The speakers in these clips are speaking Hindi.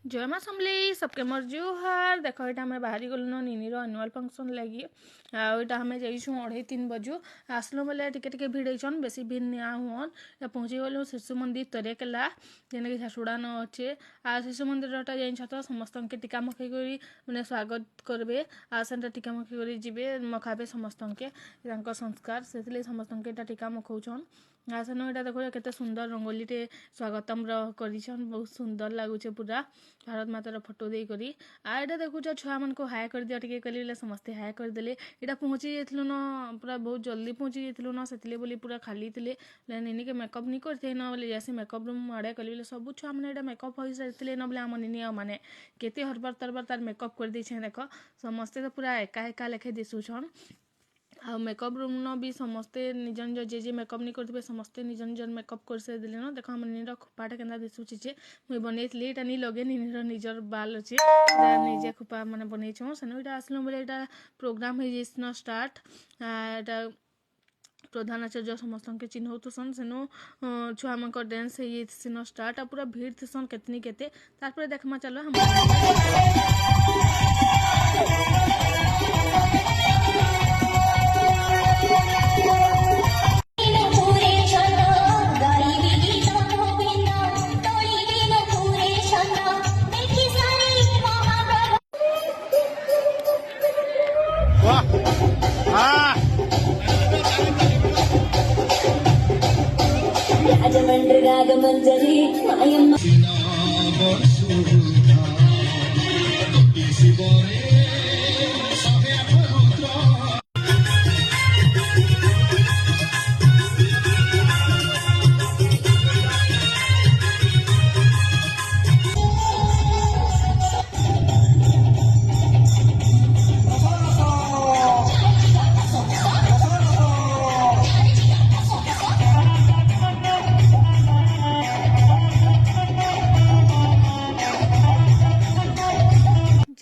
जय माँ समलेई सबके मोर जुहार। देख यहाँ आम बाहरी गलुन निनीर एनुआल फंक्शन लगी आईटा आम जाइछुँ 2:30 बजू आसलु बोले टिके भिड़ होन बेसी भिड़ निया हुन पहुँची गलु शिशु मंदिर तरेकेला जेने कि झारसुड़ा न अच्छे आ शिशु मंदिरटा जाइन तो समस्त के टीका मखई कर मैंने स्वागत करबे आ सेटा टीका मखई कर जीवे मखाबे समस्त के संस्कार से समस्त के टीका मखौछन आ सेन यहाँ देखो केते सुंदर रंगोलीटे स्वागतम करिछन बहुत सुंदर लगुचे पूरा भारत मातार फोटो दे करी आ एटा देखुच छुआ मन को हाय कर दिया टिके कले समस्ते हाय करदेले यहाँ पहुँची जाइलु न पूरा बहुत जल्दी पहुँची जाइलु न से बोली पूरा खाली थे निनी के मेकअप नहीं करते न बोले जैसे मेकअप रूम आड़े कल सब छुआ मैंने मेकअप हो सारी न बोले आम निनी मैंने केते हरबार तरबार तार मेकअप कर देछे देख समस्ते तो पूरा एका एका लेखे दिशुछन आ मेकअप रूम न भी समस्ते निज निज जे मेकअप नहीं करते समस्ते निज निज मेकअप कर सारी न देख आम निर खोपाटा के दिशुची जे मुझे बनई यहाँ नहीं लगे निर निजर बाल अच्छे निजे खोपा मैंने बनई सेनु यहाँ आसलु बोले यहाँ प्रोग्राम हो स्टार्ट यहाँ प्रधान आचार्य समस्त के चिन्हौतुसन सेनु छुआ मान डांस हो स्टार्ट आ पूरा भीड़ थीसन केतनी केते तारपर देखमा चलो हम రాగమంజరి మాయమ్మ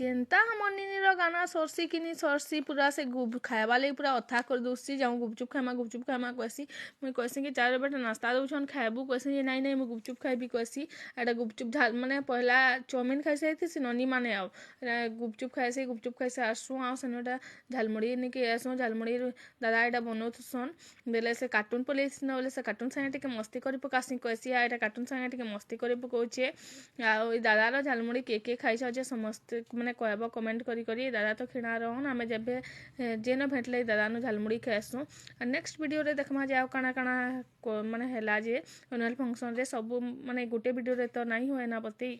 जेनता हमर निनीर गाना सरसी किनी सरसी पूरा से खाएबा लगी पूरा अथा कर दूसरी जाऊँ गुपचुप खाएमा कहसी मुझे कहसी कि 4 बेटा नाश्ता दून खाएबू कहसी नाई नाई मुझे गुपचुप खाइबी कहसी एटा गुपचुप झाल माने पहला चाउमिन खाई से ननी माने आओ गुपचुप खाइसे आसू आओ सेनटा झालमुड़ी निके आसू झालमुड़ी दादा एटा बनौथुसन बेले से कार्टून पलि बोले से कार्टून संगे टिके मस्ती कर पकासी कहसी आ एटा कार्टून संगे टिके मस्ती कर पकाउछे आ दादार झालमुड़ी के खाइछ जे समस्त माने कहब कमेंट करी दादा तो खिणा रहन आम जब जेन भेटले दादा नु झालमुड़ी खाएसु नेक्स्ट वीडियो रे देखमा जाओ काना काना माने हैला जे एनुअल फंक्शन रे सब माने गोटे वीडियो रे तो नहीं होए ना पति।